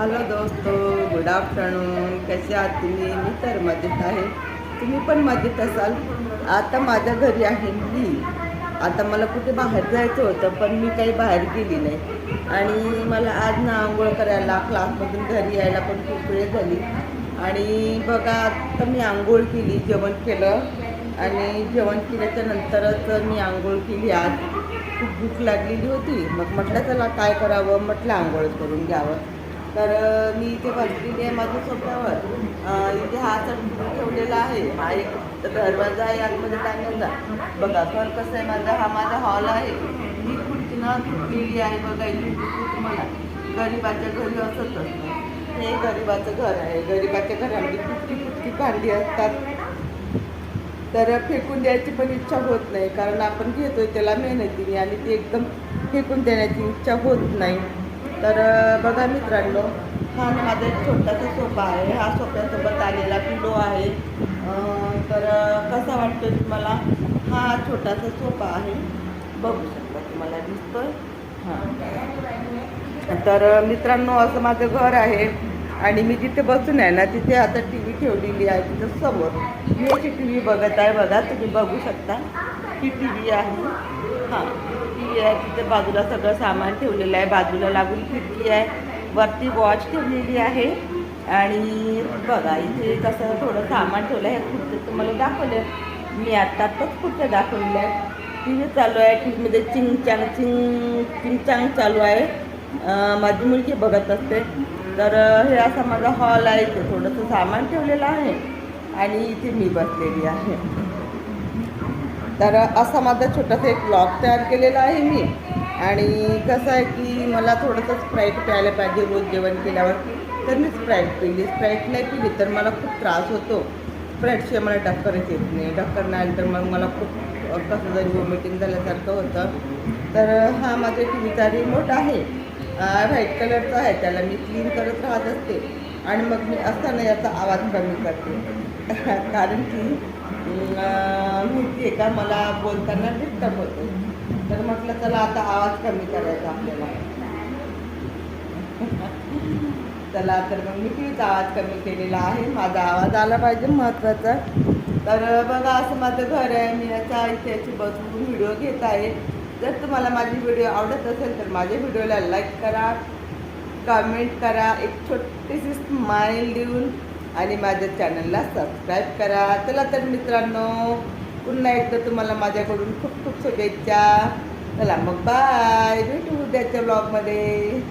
Hello दोस्तो, good afternoon. कसे आहात तुम्ही? मी तर मजेत आहे, तुम्ही पण मजेत असाल. आता माझ्या घरी आहे मी. आता मला कुठे बाहेर जायचं होतं, पण मी काही बाहेर गेली नाही. आणि मला आज ना आंघोळ करायला क्लासमधून घरी यायला पण खूप वेळ झाली. आणि बघा, आता मी आंघोळ केली, जेवण केलं. आणि जेवण केल्याच्या नंतरच मी आंघोळ केली. आज खूप भूक लागलेली होती. मग म्हटलं चला काय करावं, म्हटलं आंघोळ करून घ्यावं. तर मी इथे बसलेली आहे माझ्या सोफ्यावर. इथे हा चटणी ठेवलेला आहे. हा एक दरवाजा आहे आतमध्ये टाकण्याचा. बघा घर कसं आहे माझा. हा माझा हॉल आहे. ही खुर्ची ना तुटलेली आहे. बघा इथे दिसते तुम्हाला. गरिबाच्या घरी असंच असतं. हे गरिबाचं घर आहे. गरिबाच्या घरामध्ये फुटकी फुटकी भांडी असतात. तर फेकून द्यायची पण इच्छा होत नाही, कारण आपण घेतोय त्याला मेहनतीने आणि ते एकदम फेकून देण्याची इच्छा होत नाही. तर बघा मित्रांनो, हा माझा एक छोटासा सोफा आहे. हा सोफ्यासोबत आलेला पिलो आहे. तर कसा वाटतो तुम्हाला? हा छोटासा सोफा आहे, बघू शकता, तुम्हाला दिसतोय. हां, तर मित्रांनो, असं माझं घर आहे. आणि मी जिथे बसून आहे ना, तिथे आता टी व्ही ठेवलेली आहे. तिथं समोर मी अशी टी व्ही बघत आहे. बघा, तुम्ही बघू शकता, ही टी व्ही आहे. हां, टी व्ही आहे. तिथे बाजूला सगळं सामान ठेवलेलं आहे. बाजूला लागून खिडकी आहे. वरती वॉच ठेवलेली आहे. आणि बघा इथे कसं थोडं सामान ठेवलं आहे. खुर्च्या तुम्हाला दाखवलं मी आत्ताच खुर्च्या दाखवलेल्या आहे. टी व्ही चालू आहे. टी व्हीमध्ये चिंग चिंग चालू आहे. माझी मुलगी बघत असते. तर हे असा माझा हॉल आहे. इथे थोडंसं सामान ठेवलेलं आहे आणि इथे मी बसलेली आहे. तर असा माझा छोटासा एक ब्लॉग तयार केलेला आहे मी. आणि कसं आहे की मला थोडंसं स्प्राईट प्यायला पाहिजे रोज जेवण केल्यावर. तर मी स्प्राईट पिली. स्प्राईट नाही पिली तर मला खूप त्रास होतो. स्प्राईटशिवाय मला डक्करच येत नाही. डक्कर नाही आलं तर मग मला खूप कसं जरी वॉमिटिंग झाल्यासारखं होतं. तर हा माझ्या टी व्हीचा रिमोट आहे. व्हाईट कलरचा आहे. त्याला मी क्लीन करत राहत असते. आणि मग मी असताना याचा आवाज कमी करते कारण की माहिती आहे का, मला बोलताना डिस्टर्ब होतो. तर म्हटलं चला आता आवाज कमी करायचा आपल्याला. चला, तर मग मी तीच आवाज कमी केलेला आहे. माझा आवाज आला पाहिजे, महत्त्वाचा. तर बघा, असं माझं घर आहे. मी याचा इथे याची बसून व्हिडिओ घेत आहे. जर तुम्हाला माझी व्हिडिओ आवडत असेल तर माझ्या व्हिडिओला लाईक करा, कमेंट करा, एक छोटीशी स्माईल देऊन, आणि माझ्या चॅनलला सबस्क्राईब करा. चला तर मित्रांनो, पुन्हा एकदा तुम्हाला माझ्याकडून खूप खूप शुभेच्छा. चला मग बाय, भेटू उद्याच्या ब्लॉगमध्ये.